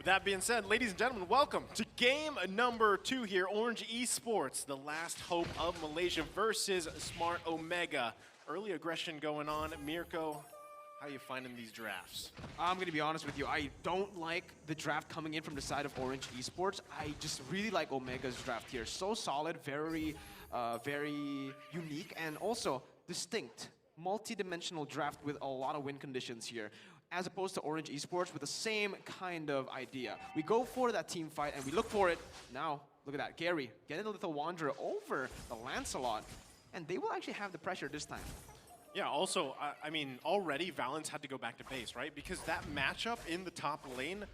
That being said, ladies and gentlemen, welcome to game number 2 here. Orange Esports, the last hope of Malaysia versus Smart Omega. Early aggression going on. Mirko, how are you finding these drafts? I'm going to be honest with you. I don't like the draft coming in from the side of Orange Esports. I just really like Omega's draft here. So solid, very unique, and also distinct. Multi-dimensional draft with a lot of win conditions here, as opposed to Orange Esports with the same kind of idea. We go for that team fight and we look for it. Now, look at that. Gary getting a little Wanderer over the Lancelot, and they will actually have the pressure this time. Yeah, also, I mean, already Valens had to go back to base, right? Because that matchup in the top lane,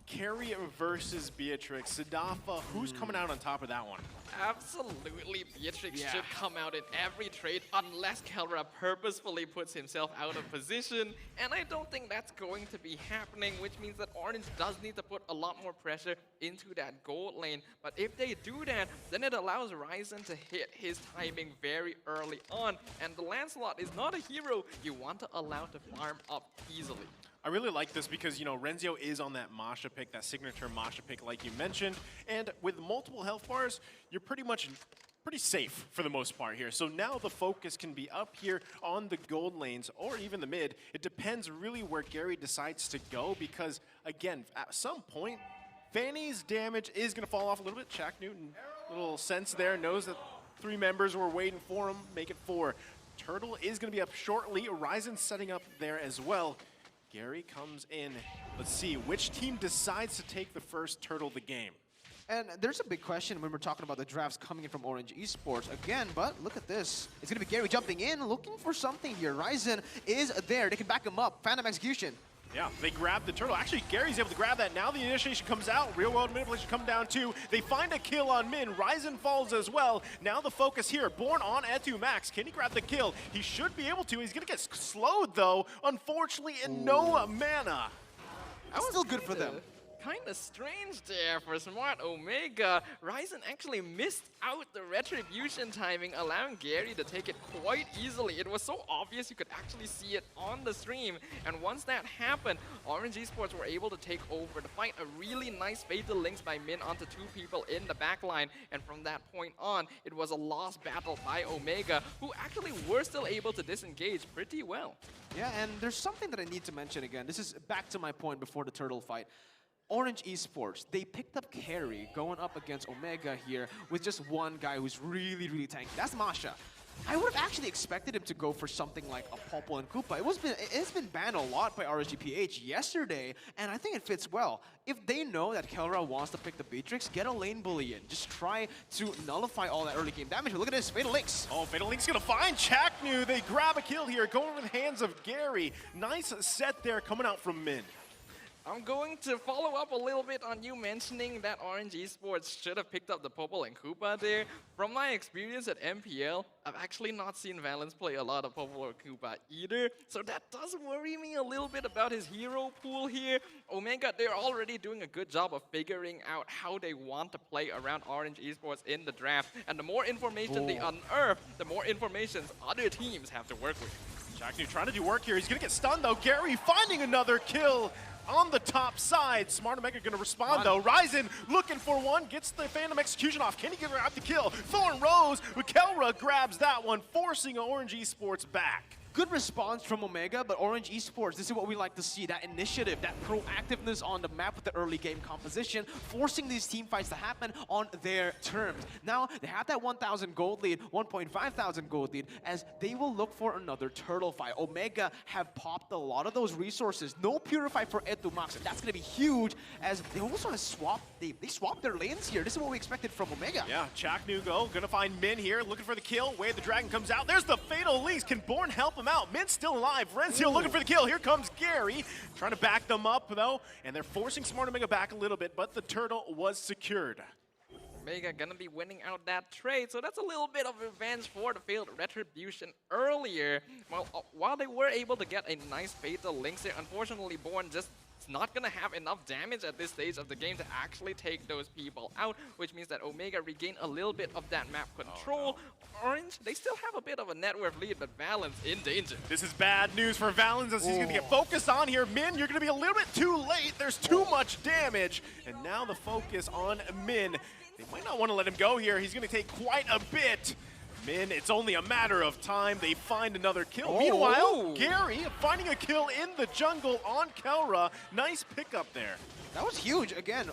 Carry versus Beatrix, Sidafa, who's coming out on top of that one? Absolutely, Beatrix Yeah. should come out in every trade unless Kelra purposefully puts himself out of position, and I don't think that's going to be happening, which means that Orange does need to put a lot more pressure into that gold lane. But if they do that, then it allows Ryzen to hit his timing very early on, and the Lancelot is not a hero you want to allow to farm up easily. I really like this because, you know, Renzio is on that Masha pick, that signature Masha pick like you mentioned, and with multiple health bars, you're pretty safe for the most part here. So now the focus can be up here on the gold lanes or even the mid. It depends really where Gary decides to go because, again, at some point, Fanny's damage is going to fall off a little bit. Shaq Newton, little sense there, knows that 3 members were waiting for him, make it 4. Turtle is going to be up shortly. Ryzen setting up there as well. Gary comes in. Let's see, which team decides to take the first Turtle the game? And there's a big question when we're talking about the drafts coming in from Orange Esports again, but look at this. It's going to be Gary jumping in, looking for something here. Ryzen is there. They can back him up. Phantom execution. Yeah, they grab the turtle. Actually, Gary's able to grab that. Now the initiation comes out. Real world manipulation come down too. They find a kill on Min. Ryzen falls as well. Now the focus here. Born on Etu Max. Can he grab the kill? He should be able to. He's going to get slowed though. Unfortunately, and no mana. That was still good for them. Kinda strange there for Smart Omega. Ryzen actually missed out the retribution timing, allowing Gary to take it quite easily. It was so obvious you could actually see it on the stream. And once that happened, Orange Esports were able to take over the fight. A really nice fatal links by Min onto 2 people in the backline. And from that point on, it was a lost battle by Omega, who actually were still able to disengage pretty well. Yeah, and there's something that I need to mention again. This is back to my point before the turtle fight. Orange Esports, they picked up Carry going up against Omega here with just one guy who's really tanky. That's Masha. I would have actually expected him to go for something like a Popple and Koopa. It's been banned a lot by RSGPH yesterday, and I think it fits well. If they know that Kelra wants to pick the Beatrix, get a lane bully in. Just try to nullify all that early game damage. But look at this, Fatal Links. Oh, Fatal Link's gonna find Chaknu. They grab a kill here, going over the hands of Gary. Nice set there coming out from Min. I'm going to follow up a little bit on you mentioning that Orange Esports should have picked up the Popple and Koopa there. From my experience at MPL, I've actually not seen Valens play a lot of Popple or Koopa either, so that does worry me a little bit about his hero pool here. Omega, they're already doing a good job of figuring out how they want to play around Orange Esports in the draft, and the more information they unearth, the more information other teams have to work with. Chaknu trying to do work here. He's gonna get stunned though. Gary finding another kill on the top side. Smart Omega gonna respond though. Ryzen looking for one, gets the Phantom execution off. Can he give her out the kill? Thorn Rose with Kelra grabs that one, forcing Orange Esports back. Good response from Omega, but Orange Esports, this is what we like to see, that initiative, that proactiveness on the map with the early game composition, forcing these team fights to happen on their terms. Now, they have that 1,000 gold lead, 1,500 gold lead, as they will look for another turtle fight. Omega have popped a lot of those resources. No Purify for Etu Max, and that's going to be huge, as they also have swapped, they swapped their lanes here. This is what we expected from Omega. Yeah, Chaknu gonna find Min here, looking for the kill. Wade the Dragon comes out. There's the Fatal Links. Can Born help him out? Min's still alive. Renzio looking for the kill. Here comes Gary, trying to back them up though, and they're forcing Smart Omega back a little bit, but the turtle was secured. Omega gonna be winning out that trade, so that's a little bit of revenge for the failed retribution earlier. Well, while they were able to get a nice fatal links there, unfortunately Born just not going to have enough damage at this stage of the game to actually take those people out, which means that Omega regain a little bit of that map control. Orange, they still have a bit of a net worth lead, but Valens in danger. This is bad news for Valens as he's going to get focused on here. Min, you're going to be a little bit too late. There's too much damage. And now the focus on Min. They might not want to let him go here. He's going to take quite a bit. Min, it's only a matter of time. They find another kill. Meanwhile, Gary finding a kill in the jungle on Kelra. Nice pickup there. That was huge. Again,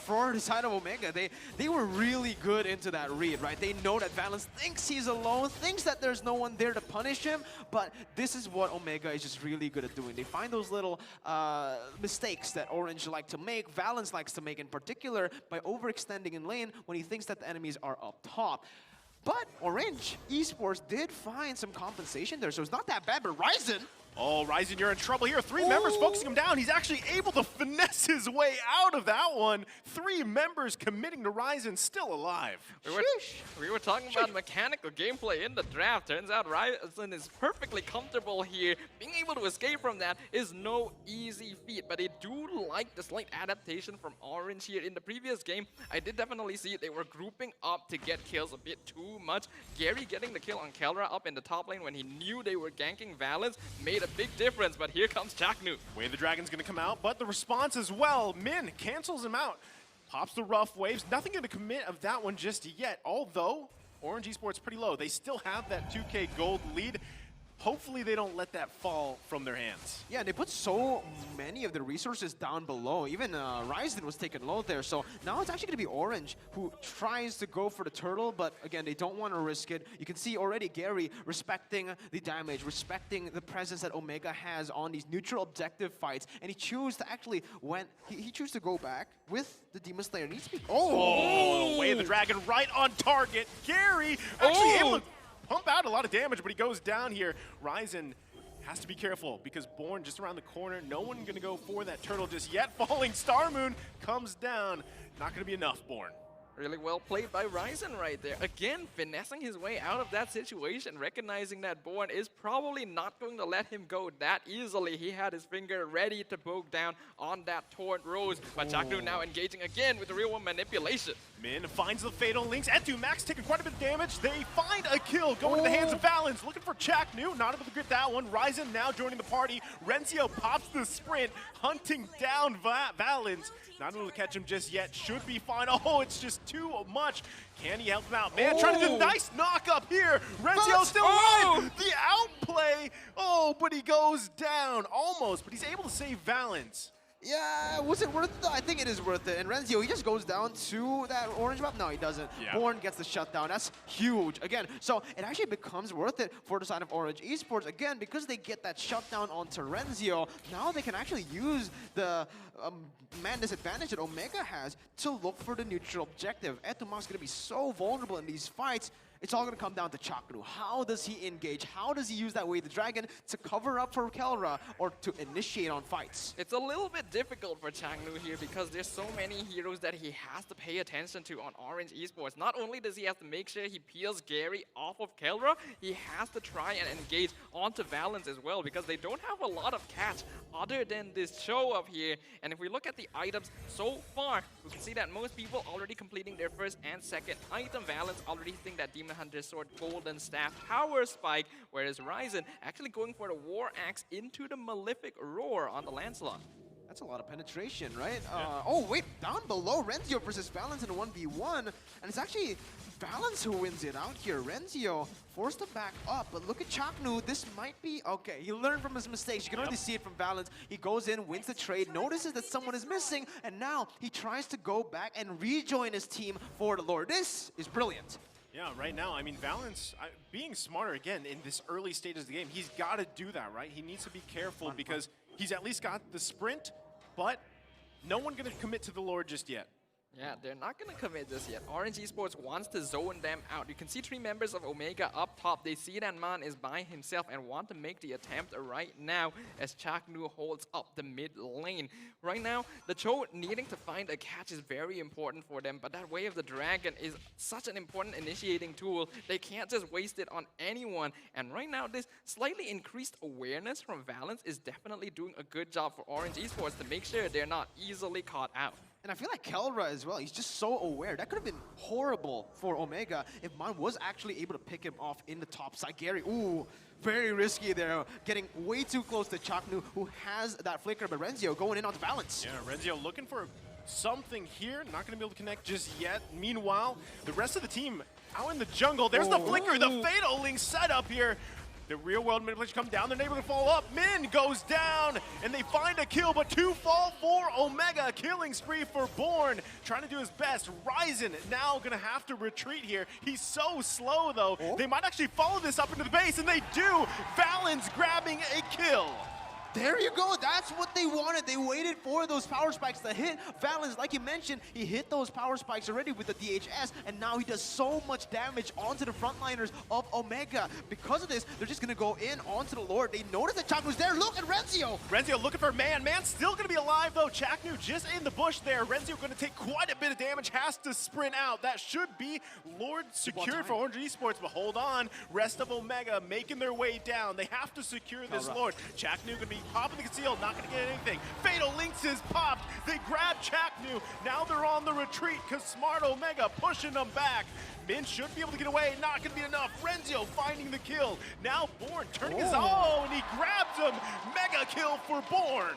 for the side of Omega, they were really good into that read, right? They know that Valens thinks he's alone, thinks that there's no one there to punish him, but this is what Omega is just really good at doing. They find those little mistakes that Orange like to make, Valens likes to make in particular, by overextending in lane when he thinks that the enemies are up top. But Orange Esports did find some compensation there, so it's not that bad, but Ryzen... Oh, Ryzen, you're in trouble here. 3 members focusing him down. He's actually able to finesse his way out of that one. 3 members committing to Ryzen, still alive. We were talking about mechanical gameplay in the draft. Turns out Ryzen is perfectly comfortable here. Being able to escape from that is no easy feat, but I do like the slight adaptation from Orange here. In the previous game, I did definitely see they were grouping up to get kills a bit too much. Gary getting the kill on Kelra up in the top lane when he knew they were ganking Valens made a big difference, but here comes Chaknu. Way the Dragon's gonna come out, but the response as well. Min cancels him out, pops the rough waves. Nothing gonna commit of that one just yet, although Orange Esports pretty low. They still have that 2K gold lead. Hopefully they don't let that fall from their hands. Yeah, they put so many of the resources down below. Even Ryzen was taken low there. So now it's actually going to be Orange who tries to go for the turtle, but again, they don't want to risk it. You can see already Gary respecting the damage, respecting the presence that Omega has on these neutral objective fights, and he chose to actually he chose to go back with the Demon Slayer. Needs to be Way the Dragon right on target. Gary actually able to pump out a lot of damage, but he goes down here. Ryzen has to be careful because Born just around the corner. No one gonna go for that turtle just yet. Falling Star Moon comes down. Not gonna be enough, Born. Really well played by Ryzen right there. Again, finessing his way out of that situation, recognizing that Born is probably not going to let him go that easily. He had his finger ready to poke down on that Torrent Rose, but Chaknu now engaging again with the real one manipulation. Min finds the Fatal Links. Etu Max taking quite a bit of damage. They find a kill going to the hands of Valens. Looking for Chaknu, not able to get that one. Ryzen now joining the party. Rencio pops the sprint, hunting down Valens. Not able to catch him just yet. Should be fine. Oh, it's just too much. Can he help him out? Man, trying to do a nice knock up here. Rencio still alive. The outplay. Oh, but he goes down almost, but he's able to save Valens. Yeah, was it worth it? I think it is worth it. And Rencio, he just goes down to that orange map. No, he doesn't. Yeah. Born gets the shutdown. That's huge. Again, so it actually becomes worth it for the side of Orange Esports. Again, because they get that shutdown onto Rencio, now they can actually use the man disadvantage that Omega has to look for the neutral objective. Etumak's going to be so vulnerable in these fights. It's all going to come down to Chaknu. How does he engage? How does he use that Way the Dragon to cover up for Kelra or to initiate on fights? It's a little bit difficult for Chaknu here because there's so many heroes that he has to pay attention to on Orange Esports. Not only does he have to make sure he peels Gary off of Kelra, he has to try and engage onto Valens as well because they don't have a lot of catch other than this show up here. And if we look at the items so far, we can see that most people already completing their first and second item. Valens already hitting that Demon Hunter Sword, Golden Staff, Power Spike, whereas Ryzen actually going for the War Axe into the Malefic Roar on the Lancelot. That's a lot of penetration, right? Oh, wait, down below, Rencio versus Valens in a 1v1. And it's actually Valens who wins it out here. Rencio forced to back up, but look at Chaknu. This might be, okay, he learned from his mistakes. You can already see it from Valens. He goes in, wins the trade, notices that someone is missing, and now he tries to go back and rejoin his team for the lore. This is brilliant. Yeah, right now, I mean, Valens, being smarter, again, in this early stages of the game, he's got to do that, right? He needs to be careful because he's at least got the sprint, but no one going to commit to the Lord just yet. Yeah, they're not going to commit this yet. Orange Esports wants to zone them out. You can see 3 members of Omega up top. They see that man is by himself and want to make the attempt right now as Chaknu holds up the mid lane. Right now, the Cho needing to find a catch is very important for them, but that Way of the Dragon is such an important initiating tool. They can't just waste it on anyone. And right now, this slightly increased awareness from Valence is definitely doing a good job for Orange Esports to make sure they're not easily caught out. And I feel like Kelra as well, he's just so aware. That could have been horrible for Omega if Man was actually able to pick him off in the top side. Gary, ooh, very risky there, getting way too close to Chaknu, who has that flicker, but Renzio going in on the balance. Yeah, Renzio looking for something here, not going to be able to connect just yet. Meanwhile, the rest of the team out in the jungle. There's the flicker, the Fatal Link setup here. The real world manipulation come down, they're able to fall up. Min goes down, and they find a kill, but 2 fall for Omega. Killing spree for Born, trying to do his best. Ryzen now gonna have to retreat here. He's so slow though. They might actually follow this up into the base, and they do. Valens grabbing a kill. There you go, that's what they wanted. They waited for those power spikes to hit Valens. Like you mentioned, he hit those power spikes already with the DHS, and now he does so much damage onto the frontliners of Omega. Because of this, they're just gonna go in onto the Lord. They notice that Chaknu's there. Look at Renzio! Renzio looking for Man. Man's still gonna be alive though. Chaknu just in the bush there. Renzio gonna take quite a bit of damage, has to sprint out. That should be Lord secured for Orange Esports, but hold on. Rest of Omega making their way down. They have to secure this Lord. Chaknu gonna be popping the conceal, not gonna get anything. Fatal Links is popped. They grab Chaknu. Now they're on the retreat because Smart Omega pushing them back. Min should be able to get away, not gonna be enough. Renzio finding the kill. Now Born turning his and he grabs him. Mega kill for Born.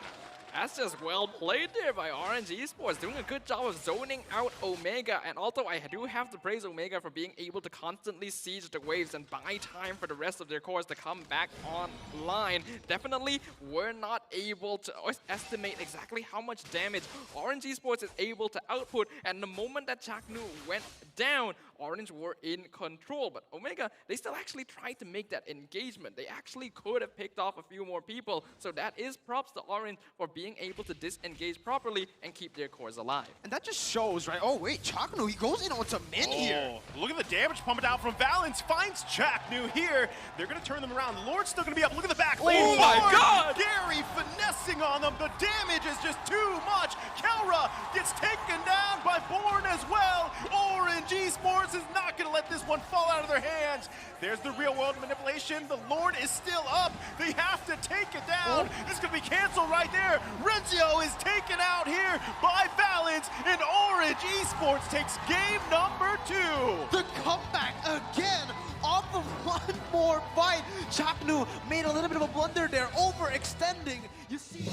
That's just well played there by Orange Esports, doing a good job of zoning out Omega. And although I do have to praise Omega for being able to constantly siege the waves and buy time for the rest of their cores to come back online, definitely we're not able to estimate exactly how much damage Orange Esports is able to output. And the moment that Chaknu went down, Orange were in control. But Omega, they still actually tried to make that engagement. They actually could have picked off a few more people. So that is props to Orange for being able to disengage properly and keep their cores alive. And that just shows, right? Oh wait, Chaknu, he goes in onto Min here. Look at the damage pumped out from Valens. Finds Chaknu here. They're going to turn them around. Lord's still going to be up. Look at the back lane. Oh my God! Gary finessing on them. The damage is just too much. Kelra gets taken down by Born as well. Orange Esports is not going to let this one fall out of their hands. There's the real world manipulation. The Lord is still up. They have to take it down. This is going to be canceled right there. Renzio is taken out here by Valens, and Orange Esports takes game number 2. The comeback again off of one more fight. Chaknu made a little bit of a blunder there, overextending. You see.